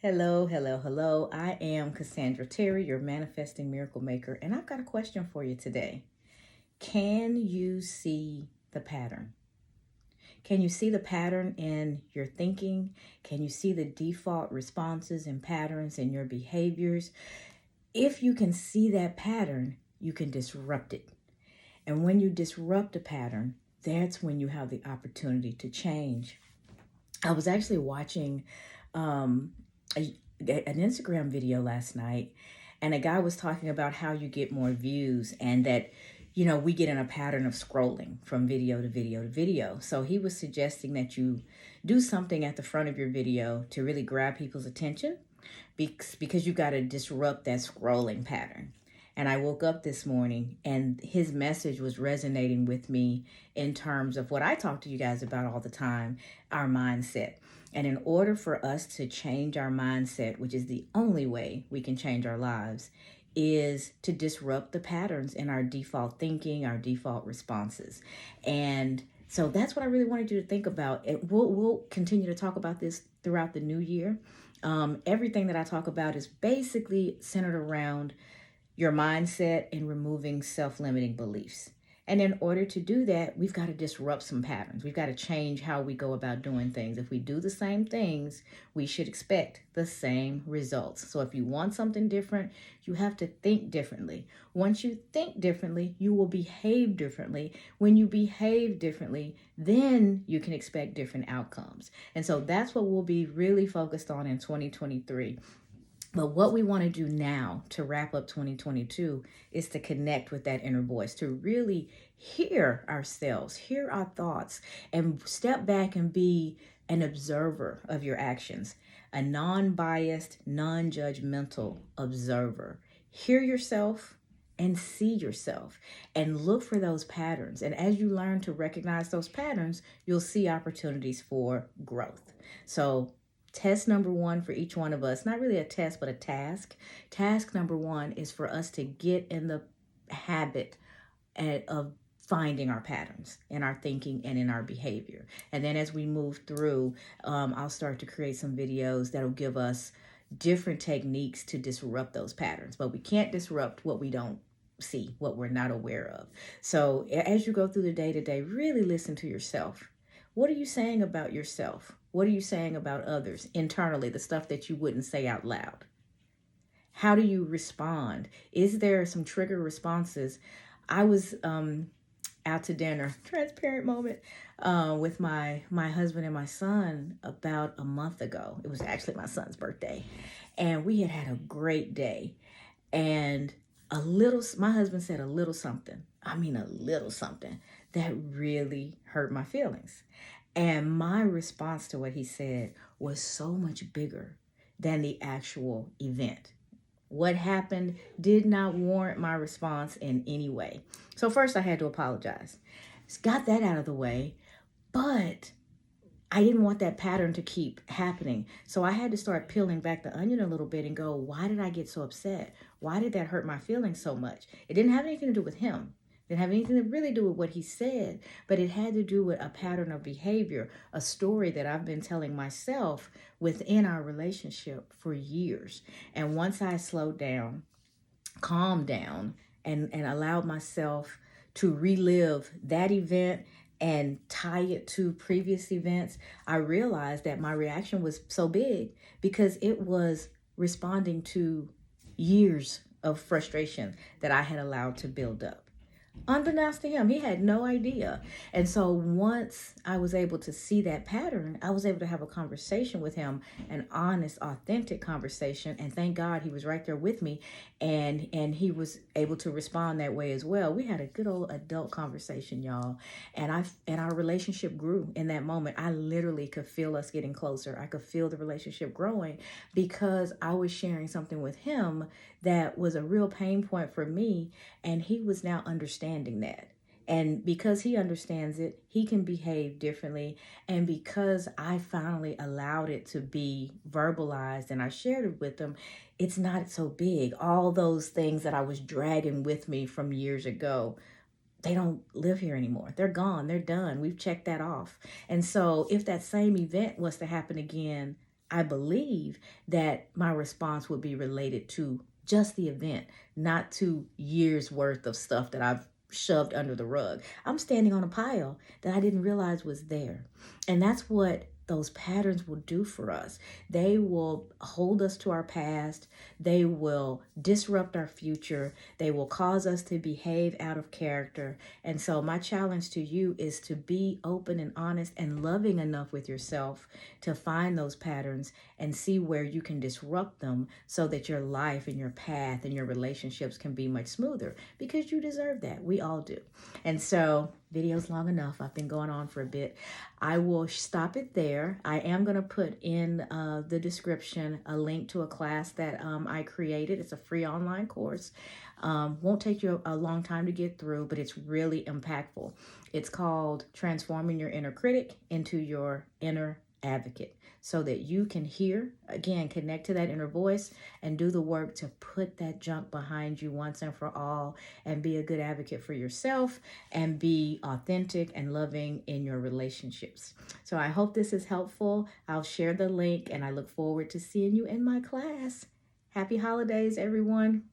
Hello, hello, hello. I am Cassandra Terry, your manifesting miracle maker, and I've got a question for you today. Can you see the pattern? Can you see the pattern in your thinking? Can you see the default responses and patterns in your behaviors? If you can see that pattern, you can disrupt it. And when you disrupt a pattern, that's when you have the opportunity to change. I was actually watching um, a, an Instagram video last night, and a guy was talking about how you get more views and that, we get in a pattern of scrolling from video to video to video. So he was suggesting that you do something at the front of your video to really grab people's attention because you got to disrupt that scrolling pattern. And I woke up this morning and his message was resonating with me in terms of what I talk to you guys about all the time, our mindset. And in order for us to change our mindset, which is the only way we can change our lives, is to disrupt the patterns in our default thinking, our default responses. And so that's what I really wanted you to think about. We'll continue to talk about this throughout the new year. Everything that I talk about is basically centered around your mindset and removing self-limiting beliefs. And in order to do that, we've got to disrupt some patterns. We've got to change how we go about doing things. If we do the same things, we should expect the same results. So if you want something different, you have to think differently. Once you think differently, you will behave differently. When you behave differently, then you can expect different outcomes. And so that's what we'll be really focused on in 2023. But what we want to do now to wrap up 2022 is to connect with that inner voice, to really hear ourselves, hear our thoughts, and step back and be an observer of your actions, a non biased, non judgmental observer. Hear yourself and see yourself and look for those patterns. And as you learn to recognize those patterns, you'll see opportunities for growth. So, test number one for each one of us, not really a test, but a task. Task number one is for us to get in the habit of finding our patterns in our thinking and in our behavior. And then as we move through, I'll start to create some videos that'll give us different techniques to disrupt those patterns. But we can't disrupt what we don't see, what we're not aware of. So as you go through the day to day, really listen to yourself. What are you saying about yourself? What are you saying about others internally, the stuff that you wouldn't say out loud? How do you respond? Is there some trigger responses? I was out to dinner, transparent moment, with my husband and my son about a month ago. It was actually my son's birthday. And we had a great day. And my husband said a little something. I mean, a little something that really hurt my feelings. And my response to what he said was so much bigger than the actual event. What happened did not warrant my response in any way. So first I had to apologize. Got that out of the way, but I didn't want that pattern to keep happening. So I had to start peeling back the onion a little bit and go, why did I get so upset? Why did that hurt my feelings so much? It didn't have anything to do with him. It didn't have anything to really do with what he said, but it had to do with a pattern of behavior, a story that I've been telling myself within our relationship for years. And once I slowed down, calmed down, and allowed myself to relive that event and tie it to previous events, I realized that my reaction was so big because it was responding to years of frustration that I had allowed to build up. Unbeknownst to him, he had no idea. And so once I was able to see that pattern, I was able to have a conversation with him, an honest, authentic conversation. And thank God he was right there with me, and he was able to respond that way as well. We had a good old adult conversation, y'all. And our relationship grew in that moment. I literally could feel us getting closer. I could feel the relationship growing because I was sharing something with him that was a real pain point for me, and he was now understanding that. And because he understands it, he can behave differently. And because I finally allowed it to be verbalized and I shared it with him, it's not so big. All those things that I was dragging with me from years ago, they don't live here anymore. They're gone. They're done. We've checked that off. And so if that same event was to happen again, I believe that my response would be related to just the event, not to years worth of stuff that I've shoved under the rug. I'm standing on a pile that I didn't realize was there. And that's what those patterns will do for us. They will hold us to our past. They will disrupt our future. They will cause us to behave out of character. And so my challenge to you is to be open and honest and loving enough with yourself to find those patterns and see where you can disrupt them so that your life and your path and your relationships can be much smoother, because you deserve that. We all do. And so, video's long enough. I've been going on for a bit. I will stop it there. I am going to put in the description a link to a class that I created. It's a free online course. Won't take you a long time to get through, but it's really impactful. It's called Transforming Your Inner Critic into Your Inner Advocate, so that you can hear, again, connect to that inner voice and do the work to put that junk behind you once and for all, and be a good advocate for yourself and be authentic and loving in your relationships. So I hope this is helpful. I'll share the link and I look forward to seeing you in my class. Happy holidays, everyone.